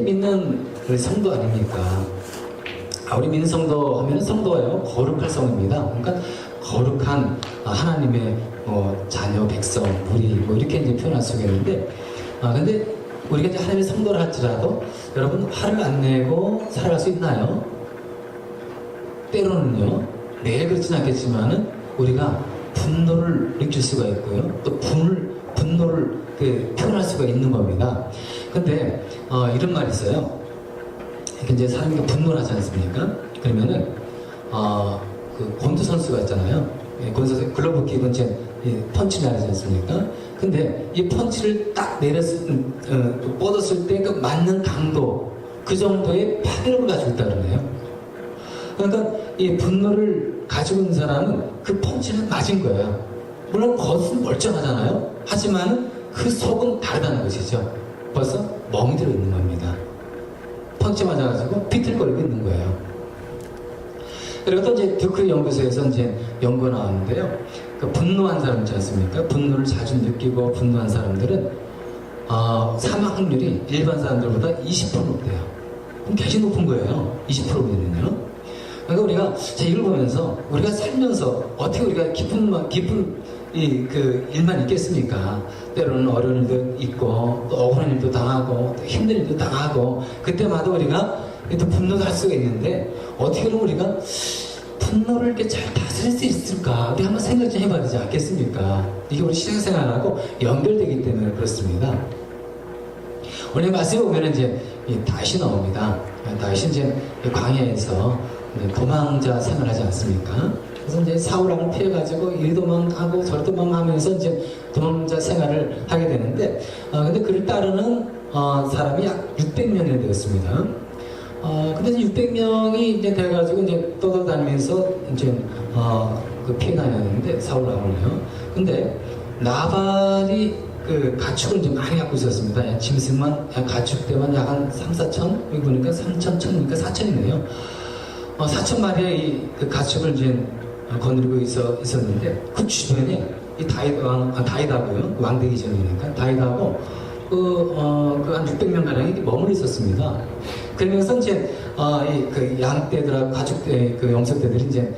믿는 우리 성도 아닙니까? 우리 믿는 성도 하면 성도예요. 거룩할 성입니다. 그러니까 거룩한 하나님의 자녀, 백성, 무리 이렇게 이제 표현할 수 있겠는데, 근데 우리가 이제 하나님의 성도를 할지라도 여러분 화를 안 내고 살아갈 수 있나요? 때로는요. 매일 그렇지는 않겠지만은 우리가 분노를 느낄 수가 있고요. 또 분노를 표현할 수가 있는 겁니다. 근데 이런 말이 있어요. 이제 사람이 분노를 하지 않습니까? 그러면은 그 권투 선수가 있잖아요. 권투 선수 글러브 끼고 이제 펀치를 하지 않습니까? 근데 이 펀치를 딱 뻗었을 때 그 맞는 강도, 그 정도의 파괴력을 가지고 있다 그러네요. 그러니까 이 분노를 가지고 있는 사람은 그 펀치를 맞은 거예요. 물론 겉은 멀쩡하잖아요. 하지만 그 속은 다르다는 것이죠. 벌써 멍이 들어 있는 겁니다. 펀치 맞아가지고 비틀거리고 있는 거예요. 그리고 또 이제 듀크 연구소에서 이제 연구가 나왔는데요. 그 분노한 사람 있지 않습니까? 분노를 자주 느끼고 분노한 사람들은 사망 확률이 일반 사람들보다 20% 높대요. 그럼 굉장히 높은 거예요. 20%면은요. 그러니까 우리가 이걸 보면서 우리가 살면서 어떻게 우리가 기쁜 그 일만 있겠습니까? 때로는 어려운 일도 있고 또 억울한 일도 당하고 또 힘든 일도 당하고 그때마다 우리가 또 분노도 할 수가 있는데 어떻게 그럼 우리가 분노를 이렇게 잘 다스릴 수 있을까? 우리 한번 생각 좀 해봐야 되지 않겠습니까? 이게 우리 신앙생활하고 연결되기 때문에 그렇습니다. 오늘 말씀에 보면 이제 다윗이 나옵니다. 다윗이 이제 광야에서 도망자 생활하지 않습니까? 그래서 이제 사울왕을 피해가지고 이리 도망하고 저리 도망하면서 이제 도망자 생활을 하게 되는데, 근데 그를 따르는 사람이 약 600명이 되었습니다. 근데 600명이 이제 돼가지고 이제 떠돌다니면서 이제 그 피해 다녔는데 사울왕을요. 근데 나발이 그 가축을 좀 많이 갖고 있었습니다. 짐승만 가축대만 약 한 3,4천, 여기 보니까 3,000, 1,000이니까 4,000이네요. 4,000마리의 그 가축을 이제 거느리고 있었는데 그 주변에 이 다윗하고요. 왕 되기 전이니까 다윗하고 한 600명 가량이 머물러 있었습니다. 그러면서 이제 그 양떼들하고 가축대 그 염소떼들이 이제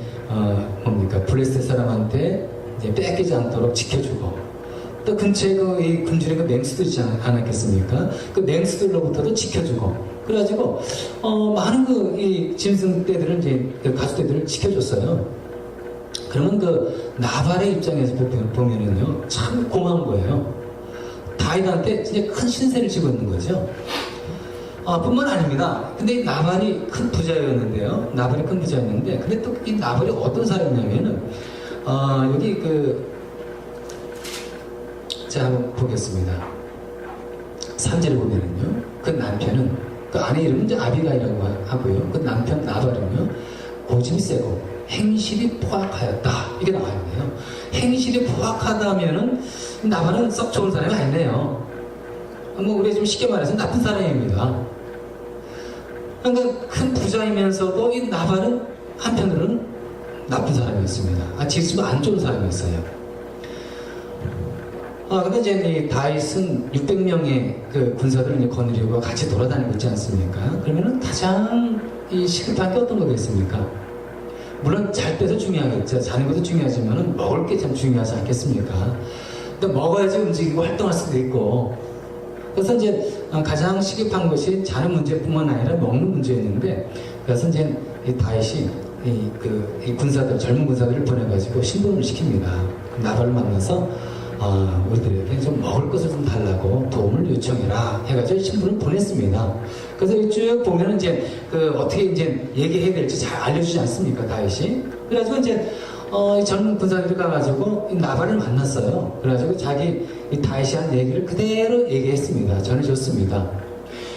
블레셋 사람한테 이제 뺏기지 않도록 지켜주고 또 근처에 이 굶주린 그 맹수도 있지 않았겠습니까? 그 맹수들로부터도 지켜주고 그래가지고 많은 이 짐승떼들을 이제 그 가축떼들을 지켜줬어요. 그러면 그 나발의 입장에서 보면은요 참 고마운 거예요. 다윗한테 진짜 큰 신세를 지고 있는 거죠. 뿐만 아닙니다. 근데 이 나발이 큰 부자였는데요. 나발이 큰 부자였는데 근데 또 이 나발이 어떤 사람이냐면은 여기 자 한번 보겠습니다. 3절을 보면은요 그 남편은 그 아내 이름은 이제 아비가이라고 하고요. 그 남편 나발은요 고집이 세고 행실이 포악하였다 이게 나와 있네요. 행실이 포악하다면은 나발은 썩 좋은 사람이 아니네요. 우리가 좀 쉽게 말해서 나쁜 사람입니다. 그러니까 큰 부자이면서도 이 나발은 한편으로는 나쁜 사람이었습니다. 질수가 안 좋은 사람이었어요. 근데 이제 이 다윗은 600명의 그 군사들을 이제 거느리고 같이 돌아다니고 있지 않습니까? 그러면은 가장 시급한 게 어떤 거겠습니까? 물론 잘 때도 중요하겠죠. 자는 것도 중요하지만은 먹을 게 참 중요하지 않겠습니까? 근데 먹어야지 움직이고 활동할 수도 있고. 그래서 이제 가장 시급한 것이 자는 문제뿐만 아니라 먹는 문제였는데, 그래서 이제 이 다윗이 이 군사들, 젊은 군사들을 보내가지고 신분을 시킵니다. 나발을 만나서 우리들에게 좀 먹을 것을 좀 달라고 도움을 요청해라 해가지고 신분을 보냈습니다. 그래서 쭉 보면은 이제 어떻게 이제 얘기해야 될지 잘 알려주지 않습니까, 다윗이? 그래가지고 이제 젊은 군사들이 가가지고 이 나발을 만났어요. 그래가지고 이 다윗이 한 얘기를 그대로 얘기했습니다. 전해줬습니다.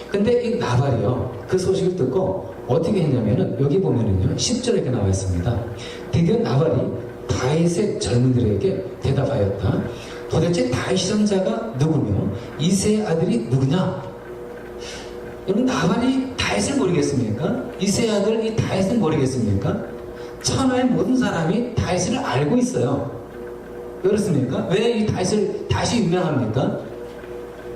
근데 이 나발이요, 그 소식을 듣고 어떻게 했냐면은 여기 보면은요 10절에 이렇게 나와 있습니다. 드디어 나발이 다윗의 젊은들에게 대답하였다. 도대체 다윗이라는 자가 누구며 이새의 아들이 누구냐? 여러분 나발이 다윗을 모르겠습니까? 이새의 아들 이 다윗을 모르겠습니까? 천하의 모든 사람이 다윗을 알고 있어요. 왜 그렇습니까? 왜 이 다윗이 유명합니까?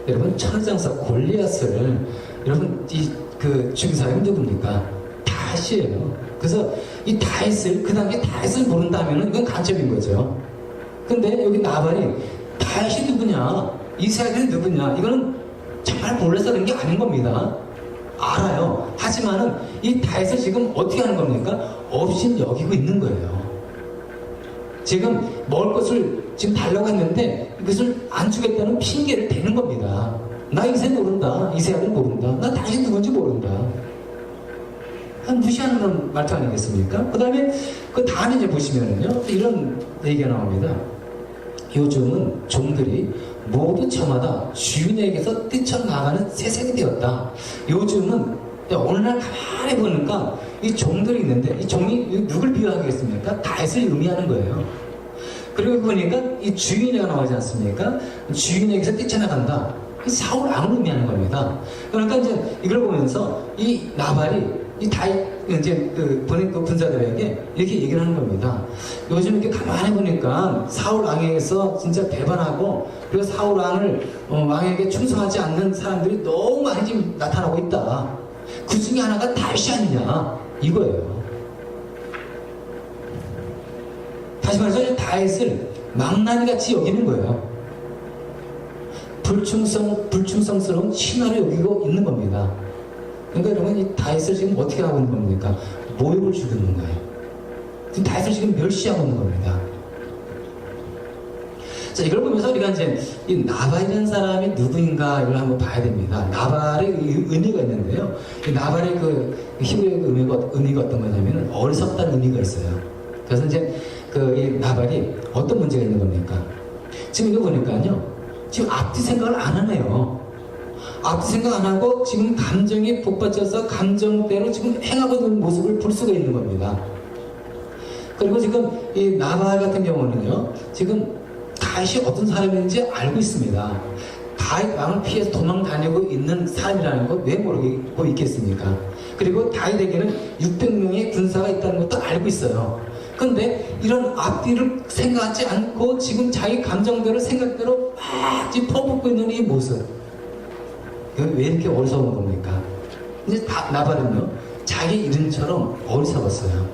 여러분 천하장사 골리앗을 여러분 이 그 죽인 사람이 누굽니까? 다윗이에요. 그래서 이 다윗을 그 당시에 다윗을 모른다면은 이건 간첩인 거죠. 근데 여기 나발이 다윗이 누구냐, 이스라엘이 누구냐, 이거는 정말 몰라서 그런 게 아닌 겁니다. 알아요. 하지만은 이 다윗을 지금 어떻게 하는 겁니까? 없인 여기고 있는 거예요. 지금 먹을 것을 지금 달라고 했는데 이것을 안 주겠다는 핑계를 대는 겁니다. 나 이세 모른다. 이세아를 모른다. 나 당신 누군지 모른다. 무시하는 그런 말투 아니겠습니까? 그 다음에 그 다음에 이제 보시면은요, 이런 얘기가 나옵니다. 요즘은 종들이 모두 저마다 주인에게서 뛰쳐나가는 세상이 되었다. 요즘은 어느 날 가만히 보니까 이 종들이 있는데 이 종이 누굴 비유하겠습니까? 다윗을 의미하는 거예요. 그리고 보니까 이 주인이가 나오지 않습니까? 주인에게서 뛰쳐나간다. 사울 왕을 의미하는 겁니다. 그러니까 이제 이걸 보면서 이 나발이 이 다윗 이제 그 보낸 그 군사들에게 이렇게 얘기를 하는 겁니다. 요즘 이렇게 가만히 보니까 사울 왕에게서 진짜 배반하고 그리고 사울 왕을 왕에게 충성하지 않는 사람들이 너무 많이 지금 나타나고 있다. 그 중에 하나가 다윗이 아니냐 이거예요. 다시 말해서 다윗을 망나니 같이 여기는 거예요. 불충성스러운 신하를 여기고 있는 겁니다. 그러니까 여러분 이 다윗을 지금 어떻게 하고 있는 겁니까? 모욕을 주고 있는 거예요. 지금 다윗을 지금 멸시하고 있는 겁니다. 자, 이걸 보면서 우리가 이제 이 나발이라는 사람이 누구인가 이걸 한번 봐야 됩니다. 나발의 의미가 있는데요. 이 나발의 그 히브리어 의미가 어떤 거냐면 어리석다는 의미가 있어요. 그래서 이제 그 이 나발이 어떤 문제가 있는 겁니까? 지금 이거 보니까요. 지금 앞뒤 생각을 안 하네요. 앞뒤 생각 안 하고 지금 감정이 복받쳐서 감정대로 지금 행하고 있는 모습을 볼 수가 있는 겁니다. 그리고 지금 이 나발 같은 경우는요, 지금 다윗이 어떤 사람인지 알고 있습니다. 다윗 왕을 피해서 도망 다니고 있는 사람이라는 거 왜 모르고 있겠습니까? 그리고 다윗에게는 600명의 군사가 있다는 것도 알고 있어요. 근데 이런 앞뒤를 생각하지 않고 지금 자기 감정대로 생각대로 막 지금 퍼붓고 있는 이 모습, 왜 이렇게 어리석은 겁니까? 이제 나발은요 자기 이름처럼 어리석었어요.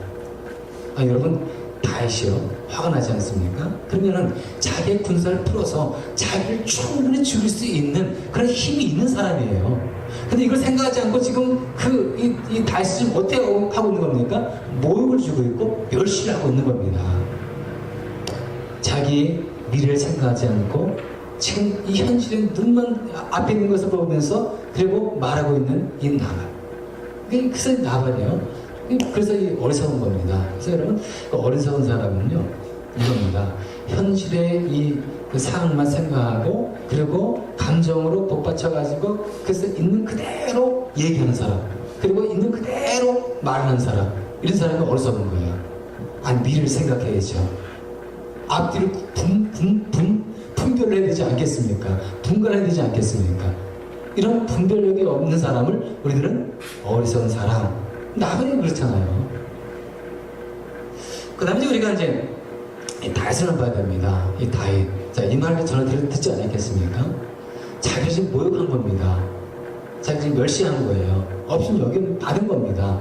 여러분 다윗이요 화가 나지 않습니까? 그러면은 자기의 군사를 풀어서 자기를 충분히 죽일 수 있는 그런 힘이 있는 사람이에요. 근데 이걸 생각하지 않고 지금 이 다윗이 지금 어떻게 하고 있는 겁니까? 모욕을 주고 있고 멸시를 하고 있는 겁니다. 자기 미래를 생각하지 않고 지금 이 현실의 눈만 앞에 있는 것을 보면서 그리고 말하고 있는 이 나발. 그래서 나발이에요. 그래서 이 어리석은 겁니다. 그래서 여러분 그 어리석은 사람은요 이겁니다. 현실의 그 상황만 생각하고 그리고 감정으로 복받쳐가지고 그래서 있는 그대로 얘기하는 사람 그리고 있는 그대로 말하는 사람, 이런 사람이 어리석은 거예요. 아니 미래를 생각해야죠. 앞뒤를 분별을 해야 되지 않겠습니까? 분간해야 되지 않겠습니까? 이런 분별력이 없는 사람을 우리들은 어리석은 사람, 나발이 그렇잖아요. 그 다음에 우리가 이제 이 다윗을 봐야 됩니다. 이 다윗. 자, 이 말을 전혀 듣지 않았겠습니까? 자기를 지금 모욕한 겁니다. 자기를 지금 멸시한 거예요. 없으면 여기 받은 겁니다.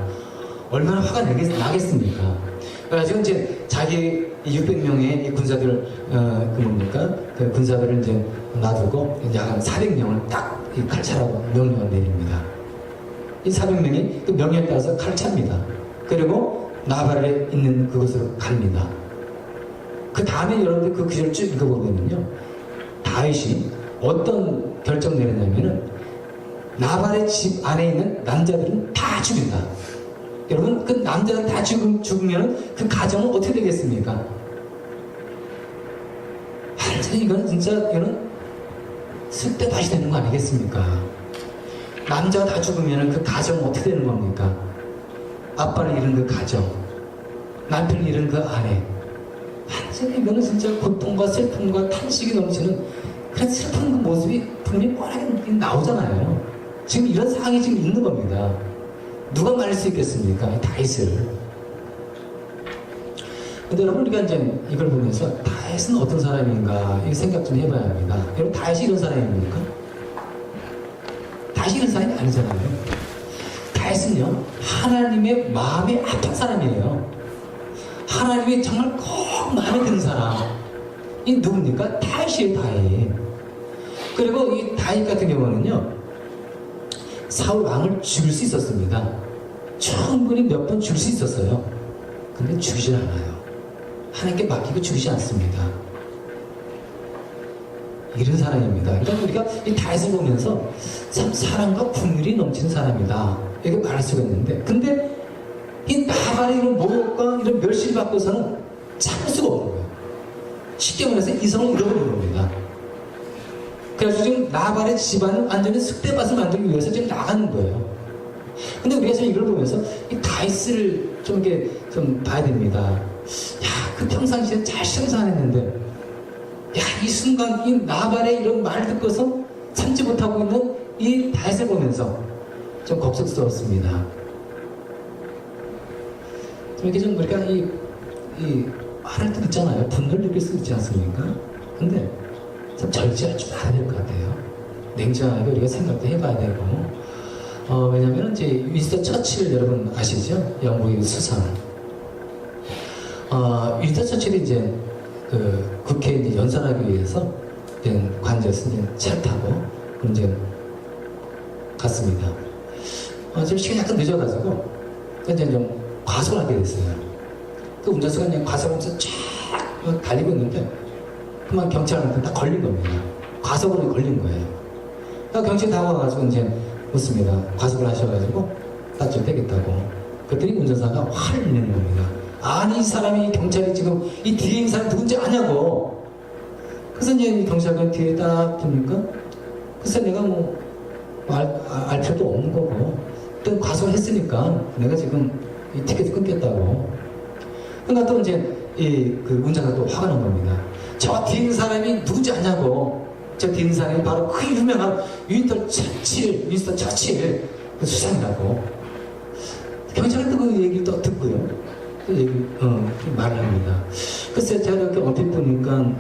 얼마나 화가 나겠습니까? 그래가지고 이제 자기 600명의 이 군사들, 그 군사들을 이제 놔두고 약 400명을 딱 칼차라고 명령을 내립니다. 이 400명이 그 명령에 따라서 칼찹니다. 그리고 나발에 있는 그곳으로 갑니다. 그 다음에 여러분들 그 구절을 쭉 읽어보면요, 다윗이 어떤 결정 내렸냐면은 나발의 집 안에 있는 남자들은 다 죽인다. 여러분 그 남자는 다 죽으면 그 가정은 어떻게 되겠습니까? 완전히 이건 진짜 이거는 쑥대밭이 되는 거 아니겠습니까? 남자가 다 죽으면 그 가정은 어떻게 되는 겁니까? 아빠를 잃은 그 가정, 남편을 잃은 그 아내, 완전히 이거는 진짜 고통과 슬픔과 탄식이 넘치는 그런 슬픈 그 모습이 분명히 뻔하게 나오잖아요. 지금 이런 상황이 지금 있는 겁니다. 누가 말릴 수 있겠습니까? 다윗을. 근데 여러분 우리가 이제 이걸 보면서 다윗은 어떤 사람인가 이 생각 좀 해봐야 합니다. 여러분 다윗이 이런 사람입니까? 다윗이 이런 사람이 아니잖아요. 다윗은요, 하나님의 마음이 아픈 사람이에요. 하나님이 정말 꼭 마음에 드는 사람이 누굽니까? 다윗이에요, 다윗. 그리고 이 다윗 같은 경우는요, 사울 왕을 죽일 수 있었습니다. 충분히 몇 번 죽일 수 있었어요. 근데 죽이지 않아요. 하나님께 맡기고 죽이지 않습니다. 이런 사람입니다. 그러니까 우리가 이 다윗을 보면서 참 사랑과 분율이 넘치는 사람이다, 이렇게 말할 수가 있는데, 근데 이 나발의 이런 모욕과 이런 멸시를 받고서는 참을 수가 없는 거예요. 쉽게 말해서 이성을 잃어버린 겁니다. 그래서 지금 나발의 집안을 완전히 쑥대밭을 만들기 위해서 지금 나가는 거예요. 근데 우리가 지금 이걸 보면서 이 다윗을 좀 이렇게 좀 봐야 됩니다. 야, 그 평상시에 잘 생산했는데, 야, 이 순간 이 나발의 이런 말 듣고서 참지 못하고 있는 이 다윗을 보면서 좀 걱정스러웠습니다. 좀 이렇게 좀 우리가 이 말할 때 있잖아요. 분노를 느낄 수 있지 않습니까? 근데 좀 절제할 줄 알아야 될 것 같아요. 냉정하게 우리가 생각도 해봐야 되고, 왜냐면 이제 윈스턴 처칠 여러분 아시죠? 영국의 수상. 윈스턴 처칠이 이제 그 국회에 이제 연설하기 위해서 이제 관저에서 이제 차를 타고 이제 갔습니다. 지금 시간이 약간 늦어가지고 이제 좀 과속을 하게 됐어요. 그 운전수가 그냥 과속하면서 쫙 달리고 있는데 그만 경찰한테 딱 걸린 겁니다. 과속으로 걸린 거예요. 그러니까 경찰이 다가와가지고 이제 묻습니다. 과속을 하셔가지고 딱좀 떼겠다고. 그랬더니 운전사가 화를 내는 겁니다. 아니, 이 사람이, 경찰이 지금 이 뒤에 있는 사람이 누군지 아냐고. 그래서 이제 경찰관 뒤에 딱 보니까, 그래서 내가 뭐 알 필요도 없는 거고, 또 과속을 했으니까 내가 지금 이 티켓을 끊겠다고. 그러니까 또 이제 그 운전사가 또 화가 난 겁니다. 저 뒤에 있는 사람이 누군지 아냐고. 저 뒤에 있는 사람이 바로 그 유명한 윈스턴 처칠 그 수상이라고. 경찰은 또 그 얘기를 또 듣고요. 그 얘기, 말을 합니다. 글쎄, 제가 이렇게 얼핏 보니까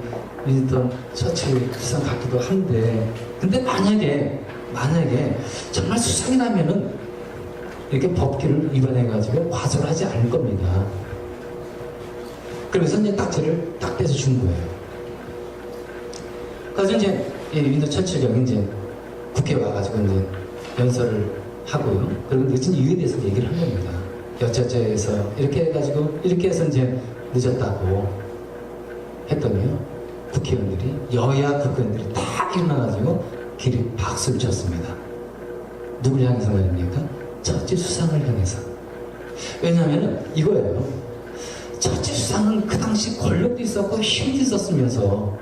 윈스턴 처칠 수상 같기도 한데, 근데 만약에 정말 수상이라면은 이렇게 법규를 위반해가지고 과속을 하지 않을 겁니다. 그래서 이제 딱지를 딱 떼서 준 거예요. 그래서 이제 윈스턴 처칠 형이 이제 국회에 와가지고 이제 연설을 하고요. 그리고 늦은 이유에 대해서 얘기를 한 겁니다. 여차저에서 이렇게 해가지고 이렇게 해서 이제 늦었다고 했더니요, 국회의원들이, 여야 국회의원들이 다 일어나가지고 길이 박수를 쳤습니다. 누굴 향해서 말입니까? 처칠 수상을 향해서. 왜냐하면 이거예요. 처칠 수상은 그 당시 권력도 있었고 힘도 있었으면서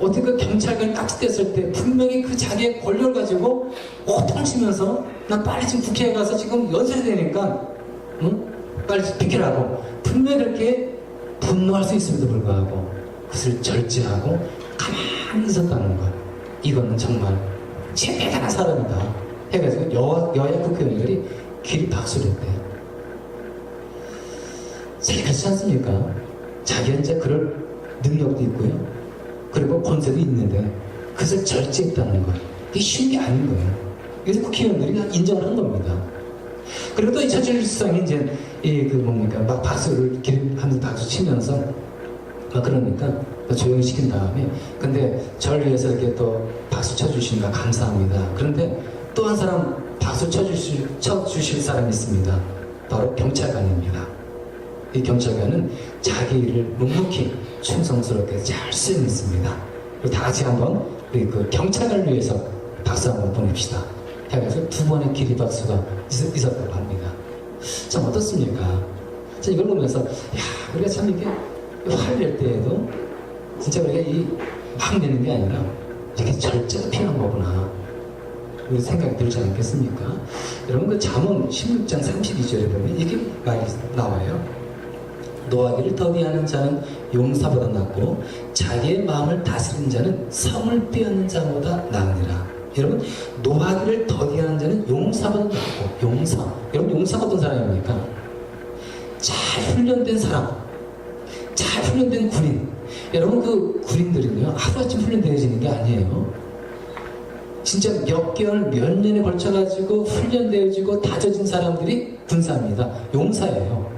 어떻게 그 경찰관이 딱지됐을 때 분명히 그 자기의 권력을 가지고 호통치면서 난 빨리 지금 국회에 가서 지금 연설해야 되니까 빨리 비키라고 분명히 그렇게 분노할 수 있음에도 불구하고 그것을 절제하고 가만히 있었다는 것, 이거는 정말 대단한 사람이다 해가지고 여야 국회의원들이 길이 박수를 했대요. 잘 그렇지 않습니까? 자기는 이제 그럴 능력도 있고요, 그리고 권세도 있는데 그것을 절제했다는 것, 이게 쉬운 게 아닌 거예요. 그래서 국회의원들이 인정을 한 겁니다. 그리고 또 이 처칠 수상이 이제 막 박수를 하면서 박수 치면서 막 그러니까 조용히 시킨 다음에, 근데 저를 위해서 이렇게 또 박수 쳐주시니까 감사합니다. 그런데 또 한 사람 박수 쳐주실 사람이 있습니다. 바로 경찰관입니다. 이 경찰관은 자기 일을 묵묵히 충성스럽게 잘 수행했습니다. 다 같이 한번 그 경찰관을 위해서 박수 한번 보냅시다 해가지고 두 번의 기립박수가 있었다고 합니다. 참 어떻습니까? 자, 이걸 보면서 야, 우리가 참 이게 화를 낼 때에도 진짜 우리가 막 내는 게 아니라 이렇게 절제가 필요한 거구나, 우리 생각이 들지 않겠습니까? 여러분, 그 잠언 16장 32절에 보면 이게 말이 나와요. 노하기를 더디하는 자는 용사보다 낫고 자기의 마음을 다스리는 자는 성을 빼앗는 자보다 나으니라. 여러분, 노하기를 더디하는 자는 용사보다 낫고, 용사, 여러분 용사가 어떤 사람입니까? 잘 훈련된 사람, 잘 훈련된 군인. 여러분, 그 군인들은요 하루아침 훈련되어지는 게 아니에요. 진짜 몇 개월, 몇 년에 걸쳐가지고 훈련되어지고 다져진 사람들이 군사입니다. 용사예요.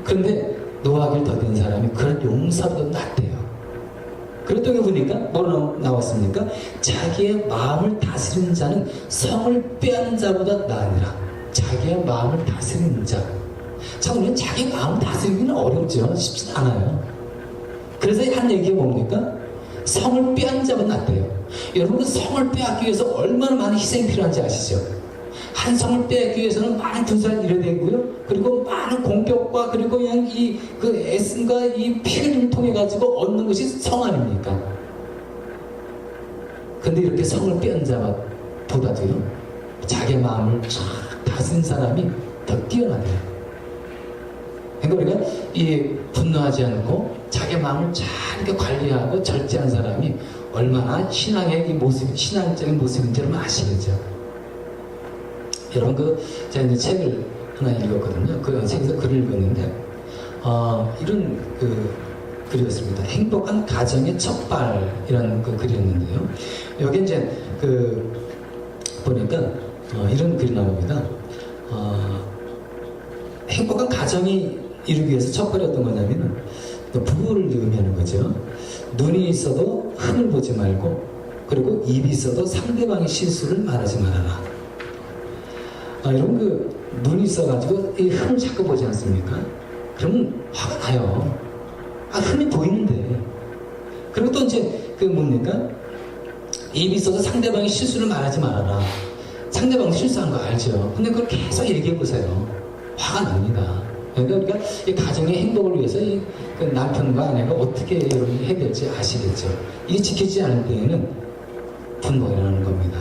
그런데 노하기를 더딘 사람이 그런 용사보다 낫대요. 그랬더니 보니까 뭐로 나왔습니까? 자기의 마음을 다스리는 자는 성을 빼앗는 자보다 나으니라. 자기의 마음을 다스리는 자. 참 우리는 자기 마음을 다스리기는 어렵죠. 쉽지 않아요. 그래서 한 얘기가 뭡니까? 성을 빼앗는 자보다 낫대요. 여러분 그 성을 빼앗기 위해서 얼마나 많은 희생이 필요한지 아시죠? 한 성을 빼앗기 위해서는 많은 군사를 이뤄야 되고요. 그리고 많은 공격과 그리고 그냥 그 애씀과 이 피를 통해 가지고 얻는 것이 성 아닙니까? 근데 이렇게 성을 빼앗는 자보다도요, 자기 마음을 쫙 다스린 사람이 더 뛰어나대요. 그러니까 우리가 이 분노하지 않고 자기 마음을 잘 이렇게 관리하고 절제한 사람이 얼마나 신앙의 이 모습, 신앙적인 모습인지 여러분 아시겠죠? 여러분 제가 이제 책을 하나 읽었거든요. 그 책에서 글을 읽었는데 이런 글이었습니다. 행복한 가정의 첫발이라는 그 글이었는데요. 여기 이제 보니까 이런 글이 나옵니다. 행복한 가정이 이루기 위해서 첫발이 어떤 거냐면은 부부를 의미하는 거죠. 눈이 있어도 흠을 보지 말고, 그리고 입이 있어도 상대방의 실수를 말하지 말아라. 여러분 눈이 있어가지고 이 흠을 자꾸 보지 않습니까? 그러면 화가 나요. 흠이 보이는데. 그리고 또 이제 뭡니까? 입이 있어서 상대방의 실수를 말하지 말아라. 상대방 실수한 거 알죠? 근데 그걸 계속 얘기해 보세요. 화가 납니다. 그러니까 우리가 이 가정의 행복을 위해서 그 남편과 아내가 어떻게 해야 될지 아시겠죠? 이게 지켜지지 않을 때에는 분노가 일어나는 겁니다.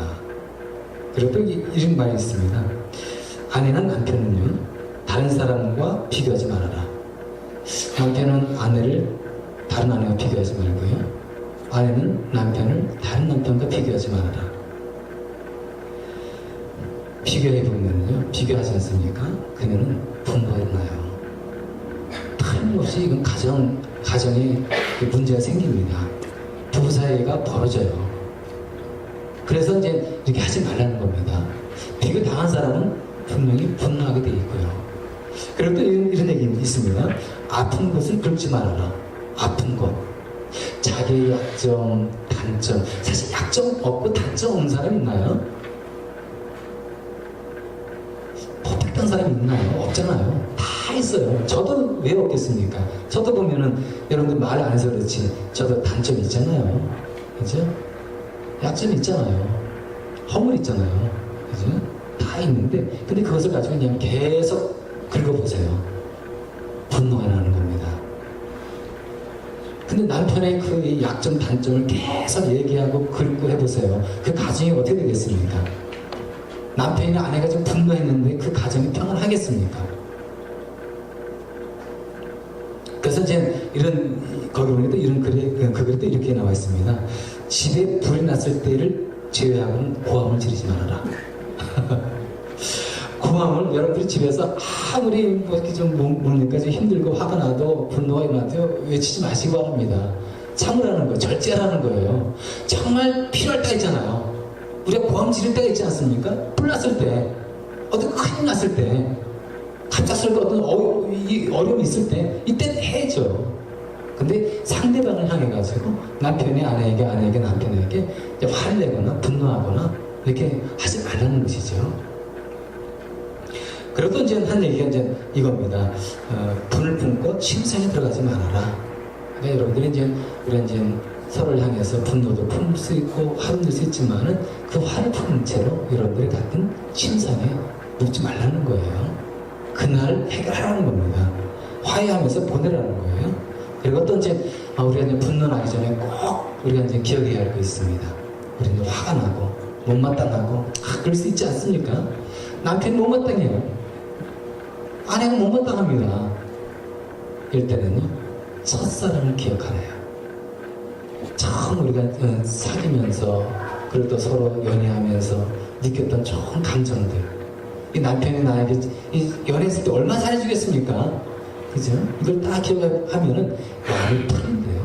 그리고 또 이런 말이 있습니다. 아내나 남편은요, 다른 사람과 비교하지 말아라. 남편은 아내를 다른 아내와 비교하지 말고요, 아내는 남편을 다른 남편과 비교하지 말아라. 비교해보면요, 비교하지 않습니까? 그러면은 분노가 일어나요. 틀림없이 이건 가정에 문제가 생깁니다. 부부 사이가 벌어져요. 그래서 이제 이렇게 하지 말라는 겁니다. 비교 당한 사람은 분명히 분노하게 돼 있고요. 그리고 또 이런 얘기 있습니다. 아픈 것을 긁지 말아라. 아픈 것. 자기의 약점, 단점. 사실 약점 없고 단점 없는 사람 있나요? 퍼펙트한 사람이 있나요? 없잖아요. 다 있어요. 저도 왜 없겠습니까? 저도 보면은 여러분들 말 안 해서 그렇지 저도 단점이 있잖아요. 그죠? 약점이 있잖아요. 허물 있잖아요. 그죠? 다 있는데 근데 그것을 가지고 그냥 계속 긁어보세요. 분노가 나는 겁니다. 근데 남편의 그 약점 단점을 계속 얘기하고 긁고 해보세요. 그 가정이 어떻게 되겠습니까? 남편이나 아내가 좀 분노했는데 그 가정이 평안하겠습니까? 그래서 이제 거기 보니까 이런 그 글에 또 이렇게 나와 있습니다. 집에 불이 났을 때를 제외하고는 고함을 지르지 말아라. 고함을 여러분들이 집에서 아무리 뭐 이렇게 좀 뭡니까 좀 힘들고 화가 나도 분노가 일어나도 외치지 마시기 바랍니다. 참으라는 거예요. 절제하라는 거예요. 정말 필요할 때가 있잖아요. 우리가 고함 지를 때가 있지 않습니까? 불 났을 때, 어떤 큰일 났을 때, 갑작스럽게 어떤 어려움이 있을 때, 이때는 해야죠. 근데 상대방을 향해가지고 남편이 아내에게 남편에게 이제 화를 내거나 분노하거나 이렇게 하지 말라는 것이죠. 그리고 또 이제 한 얘기가 이제 이겁니다. 분을 품고 심상에 들어가지 말아라. 그러니까 여러분들이 우리가 서로를 향해서 분노도 품을 수 있고 화를 낼 수 있지만은 그 화를 품은 채로 여러분들이 같은 심상에 눕지 말라는 거예요. 그날 해결하라는 겁니다. 화해하면서 보내라는 거예요. 그리고 또 우리가 분노 나기 전에 꼭 우리가 기억해야 할 거 있습니다. 우리는 화가 나고 못마땅하고 그럴 수 있지 않습니까? 남편이 못마땅해요. 아내가 못마땅합니다. 이럴 때는요, 첫사랑을 기억하래요. 처음 우리가 사귀면서 그리고 또 서로 연애하면서 느꼈던 좋은 감정들, 이 남편이 나에게 연애했을 때 얼마나 잘해주겠습니까? 그죠? 이걸 다 기억하면은 마음이 풀린대요.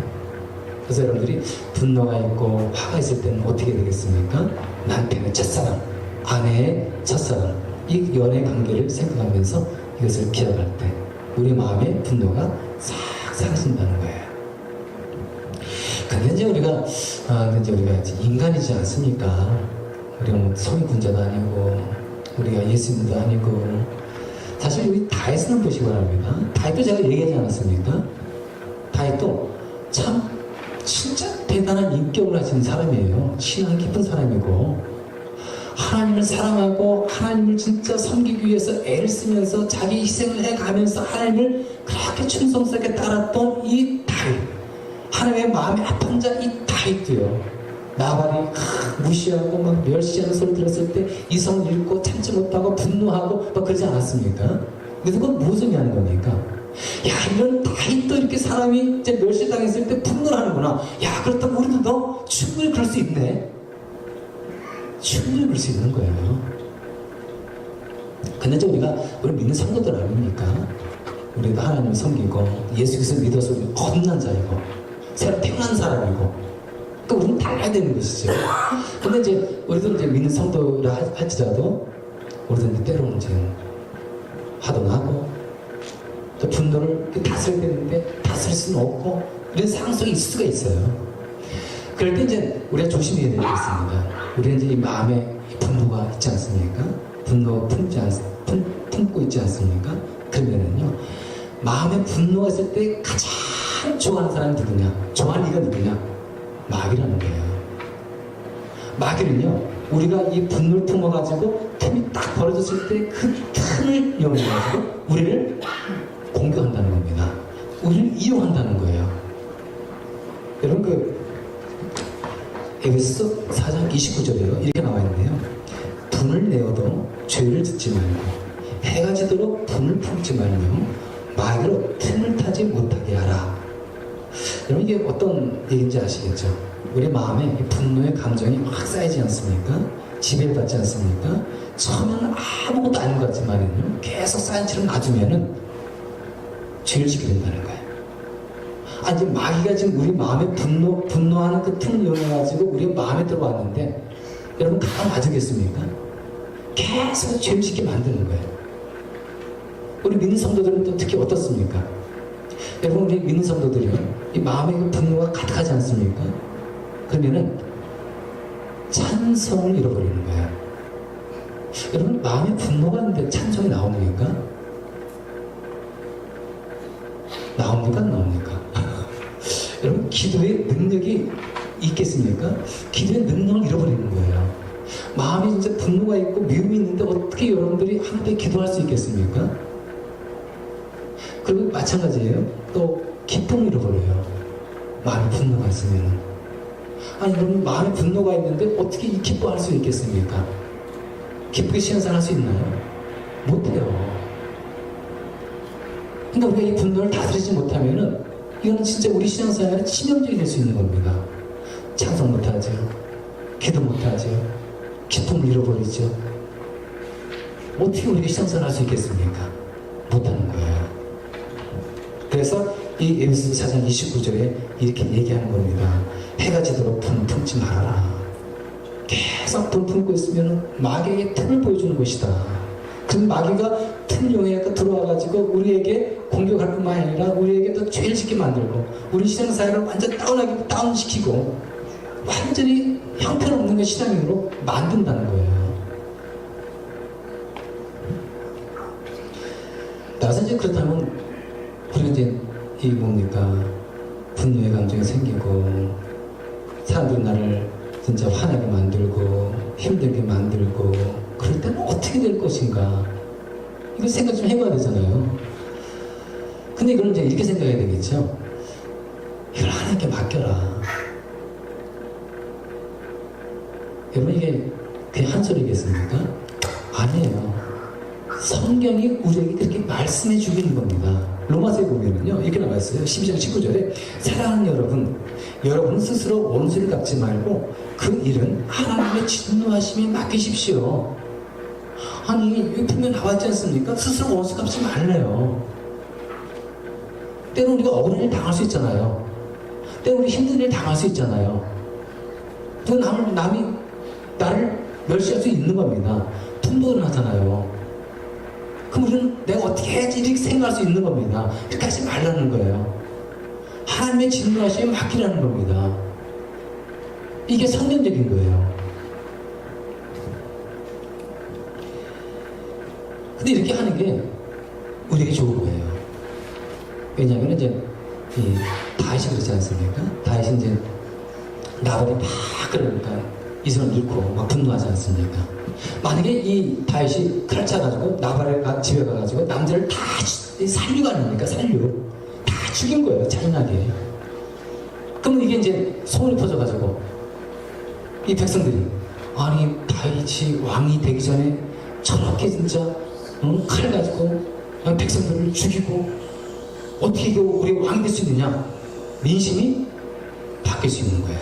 그래서 여러분들이 분노가 있고 화가 있을 때는 어떻게 되겠습니까? 남편의 첫사랑, 아내의 첫사랑, 이 연애 관계를 생각하면서 이것을 기억할 때 우리 마음의 분노가 싹 사라진다는 거예요. 근데 이제 우리가 이제 인간이지 않습니까? 우리가 뭐 성군자도 아니고 우리가 예수님도 아니고 사실 우리 다윗을 보시기 바랍니다. 다윗도 제가 얘기하지 않았습니까? 다윗도 참 진짜 대단한 인격을 가진 사람이에요. 신앙 깊은 사람이고 하나님을 사랑하고 하나님을 진짜 섬기기 위해서 애를 쓰면서 자기 희생을 해가면서 하나님을 그렇게 충성스럽게 따랐던 이 다윗, 하나님의 마음에 아픈 자 이 다윗도요, 나발이 무시하고 막 멸시하는 소리 들었을 때 이성을 잃고 참지 못하고 분노하고 막 그러지 않았습니까? 그래서 그건 무슨 의미하는 겁니까? 야, 이런 다윗도 이렇게 사람이 이제 멸시당했을 때 분노를 하는구나. 야, 그렇다면 우리도 너 충분히 그럴 수 있네. 충분히 그럴 수 있는 거예요. 근데 이제 우리 믿는 성도들 아닙니까? 우리도 하나님을 섬기고 예수 그리스도 믿어서 우리 겁난 자이고 새로 태어난 사람이고 또 우리는 달라야 되는 것이죠. 근데 이제 우리도 이제 믿는 성도라 할지라도 우리도 이제 때로는 이제 화도 나고 또 분노를 다스려야 되는데 다스릴 수는 없고 이런 상황 속에 있을 수가 있어요. 그럴 때 이제 우리가 조심해야 되겠습니다. 우리는 이제 이 마음에 분노가 있지 않습니까? 분노 품고 있지 않습니까? 그러면은요, 마음에 분노가 있을 때 가장 좋아하는 사람이 누구냐? 좋아하는 이가 누구냐? 마귀라는 거예요. 마귀는요, 우리가 이 분노를 품어가지고 틈이 딱 벌어졌을 때 그 틈을 이용해가지고 우리를 공격한다는 겁니다. 우리를 이용한다는 거예요. 여러분 에베소서 4장 29절에요. 이렇게 나와 있네요. 분을 내어도 죄를 짓지 말고 해가 지도록 분을 품지 말며 마귀로 틈을 타지 못하게 하라. 여러분 이게 어떤 얘기인지 아시겠죠? 우리 마음에 분노의 감정이 막 쌓이지 않습니까? 지배받지 않습니까? 처음에는 아무것도 아닌 것 같지만요, 계속 쌓인 채로 놔두면은 죄를 짓게 된다는 거예요. 아니, 마귀가 지금 우리 마음에 분노하는 그 틈을 이용해가지고 우리 마음에 들어왔는데, 여러분 가만 놔두겠습니까? 계속 죄를 짓게 만드는 거예요. 우리 믿는 성도들은 또 특히 어떻습니까? 여러분, 우리 믿는 성도들이요, 이 마음에 그 분노가 가득하지 않습니까? 그러면은 찬송을 잃어버리는 거예요. 여러분, 마음에 분노가 있는데 찬송이 나옵니까? 나옵니까? 안 나옵니까? 여러분, 기도의 능력이 있겠습니까? 기도의 능력을 잃어버리는 거예요. 마음에 진짜 분노가 있고 미움이 있는데 어떻게 여러분들이 하나님께 기도할 수 있겠습니까? 그리고 마찬가지예요. 또 기쁨을 잃어버려요. 마음에 분노가 있으면. 아니, 여러분, 마음에 분노가 있는데 어떻게 이 기뻐할 수 있겠습니까? 기쁘게 신앙생활 할 수 있나요? 못해요. 그러니까 우리가 이 분노를 다스리지 못하면은 이거는 진짜 우리 신앙생활에 치명적이 될 수 있는 겁니다. 찬송 못하죠. 기도 못하죠. 기쁨을 잃어버리죠. 어떻게 우리가 신앙생활 할 수 있겠습니까? 못하는 거예요. 그래서 이 에베소서 4장 29절에 이렇게 얘기하는 겁니다. 해가 지도록 분 품지 말아라. 계속 분 품고 있으면 마귀에게 틈을 보여주는 것이다. 그럼 마귀가 틈을 이용해 들어와가지고 우리에게 공격할 뿐만 아니라 우리에게 더 죄를 짓게 만들고 우리 신앙사회를 완전 다운시키고 완전히 형편없는 신앙인으로 만든다는 거예요. 나서 이제 그렇다면 우리가 이제 이 뭡니까, 분노의 감정이 생기고 사람들이 나를 진짜 화나게 만들고 힘들게 만들고 그럴 때는 어떻게 될 것인가, 이거 생각 좀 해봐야 되잖아요. 근데 이걸 이제 이렇게 생각해야 되겠죠. 이걸 하나님께 맡겨라. 여러분, 이게 그냥 한 소리겠습니까? 아니에요. 성경이 우리에게 그렇게 말씀해 주기는 겁니다. 로마서에 보면은요, 이렇게 나와 있어요. 12장 19절에 사랑하는 여러분 스스로 원수를 갚지 말고 그 일은 하나님의 진노하심에 맡기십시오. 아니, 여기 분명히 나왔지 않습니까? 스스로 원수 갚지 말래요. 때로는 우리가 억울한 일 당할 수 있잖아요. 때로 우리 힘든 일 당할 수 있잖아요. 또 남이 나를 멸시할 수 있는 겁니다. 분노를 하잖아요. 그럼 우리는 내가 어떻게 해야지 이렇게 생각할 수 있는 겁니다. 이렇게 하지 말라는 거예요. 하나님의 진노하심에 맡기라는 겁니다. 이게 성경적인 거예요. 근데 이렇게 하는 게 우리에게 좋은 거예요. 왜냐하면 이제 다윗이 그렇지 않습니까? 다윗이 이제 나발이 막 그러니까 이손을 잃고 막 분노하지 않습니까? 만약에 이 다윗이 칼 차가지고 나발의 집에 가가지고 남자를 다 살류가 아닙니까? 살류 다 죽인 거예요. 잔인하게. 그러면 이게 이제 소문이 퍼져가지고 이 백성들이 아니 다윗이 왕이 되기 전에 저렇게 진짜 칼 가지고 백성들을 죽이고 어떻게 우리 왕이 될 수 있느냐? 민심이 바뀔 수 있는 거예요.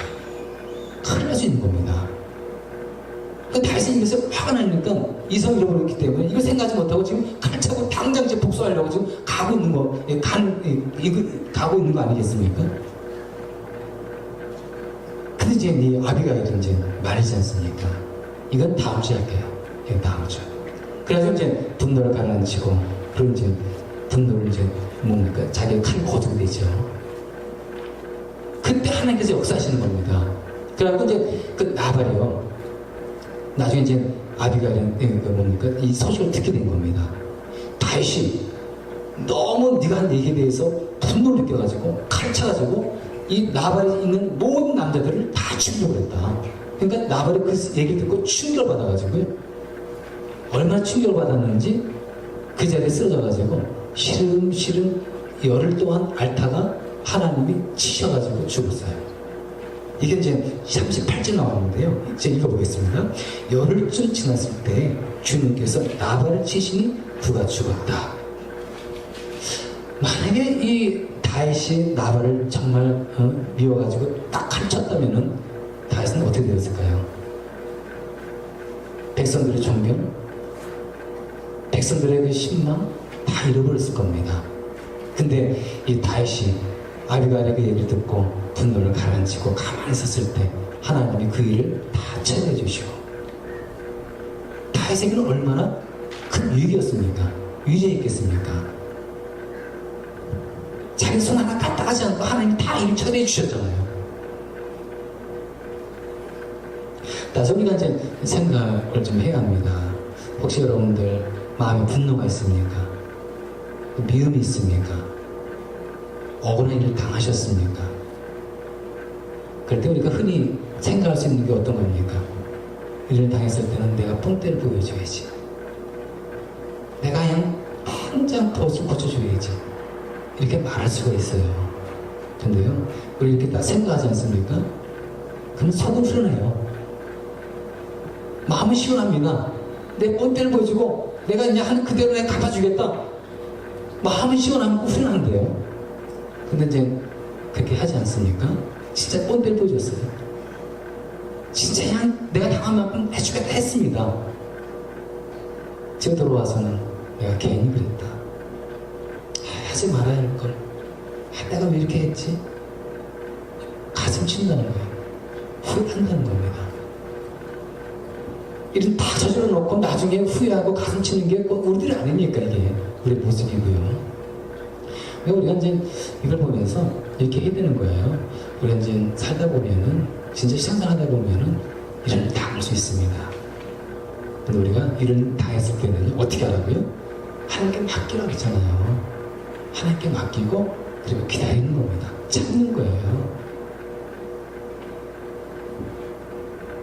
큰일 날 수 있는 겁니다. 다윗은 이것에 화가 나니까 이성을 잃어버렸기 때문에 이걸 생각하지 못하고 지금 칼 차고 당장 이제 복수하려고 지금 가고 있는 거, 가고 있는 거 아니겠습니까? 근데 이제 이 아비가일은 이제 말이지 않습니까? 이건 다음 주에 할게요. 이건 다음 주. 그래서 이제 분노를 가라앉히고, 그런 이제 분노를 이제 뭡니까? 자기의 칼을 거두게 되죠. 그때 하나님께서 역사하시는 겁니다. 그래갖고 이제 그 나발이요. 나중에 이제 아비가일은 뭡니까? 이 소식을 듣게 된 겁니다. 다윗이 너무 네가 한 얘기에 대해서 분노를 느껴가지고 칼 차가지고 이 나발이 있는 모든 남자들을 다 죽이려고 그랬다. 그러니까 나발이 그 얘기 듣고 충격을 받아가지고요. 얼마나 충격을 받았는지 그 자리에 쓰러져가지고 시름시름 열흘 동안 앓다가 하나님이 치셔가지고 죽었어요. 이게 이제 38절 나오는데요. 제가 읽어보겠습니다. 열흘쯤 지났을 때 주님께서 나발을 치시니 그가 죽었다. 만약에 이 다윗이 나발을 정말 미워가지고 딱 가르쳤다면은 다윗은 어떻게 되었을까요? 백성들의 존경, 백성들의 그 신망 다 잃어버렸을 겁니다. 근데 이 다윗이 아비가일의 그 얘기를 듣고 분노를 가라앉히고 가만히 있었을 때 하나님이 그 일을 다 처리해 주시고 다윗에게는 얼마나 큰 위기였습니까? 위기였겠습니까? 자기 손 하나 까딱하지 않고 하나님이 다 일을 처리해 주셨잖아요. 다시 우리가 이제 생각을 좀 해야 합니다. 혹시 여러분들 마음에 분노가 있습니까? 미움이 있습니까? 억울한 일을 당하셨습니까? 그럴 때 우리가 흔히 생각할 수 있는 게 어떤 겁니까? 일을 당했을 때는 내가 뽕대를 보여줘야지. 내가 그냥 당장 덫을 고쳐줘야지. 이렇게 말할 수가 있어요. 근데요, 우리 이렇게 딱 생각하지 않습니까? 그럼 속은 후련해요. 마음은 시원합니다. 내 뻔때를 보여주고 내가 이제 하는 그대로 내가 갚아주겠다. 마음은 시원하고 후련한데요. 근데 이제 그렇게 하지 않습니까? 진짜 뻔때를 보여줬어요. 진짜 그냥 내가 당한 만큼 해주겠다 했습니다. 집에 돌아와서는 내가 괜히 그랬다. 하지 말아야 할 걸. 내가 왜 이렇게 했지? 가슴 친다는 거예요. 후회한다는 겁니다. 이런 다 저질러 놓고 나중에 후회하고 가슴 치는 게 우리들이 아닙니까? 이게 우리 모습이고요. 우리가 이제 이걸 보면서 이렇게 해야 되는 거예요. 우리가 이제 살다 보면은 진짜 신앙생활 하다 보면은 이런 다 할 수 있습니다. 근데 우리가 이런 다 했을 때는 어떻게 하라고요? 하나님께 맡기라고 했잖아요. 하나님께 맡기고 그리고 기다리는 겁니다. 참는 거예요.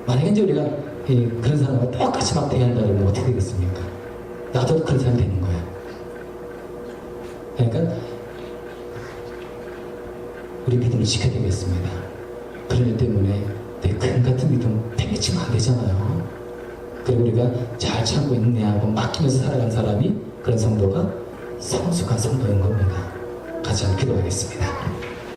만약에 이제 우리가 그런 사람과 똑같이 막 대한다 그러면 어떻게 되겠습니까? 나도 그런 사람이 되는 거예요. 그러니까 우리 믿음을 지켜야 되겠습니다. 그런 일 때문에 내 금 같은 믿음 팽개치면 안 되잖아요. 그리고 우리가 잘 참고 인내하고 맡기면서 살아간 사람이 그런 성도가 성숙한 성도인 겁니다. 같이 한번 기도하겠습니다.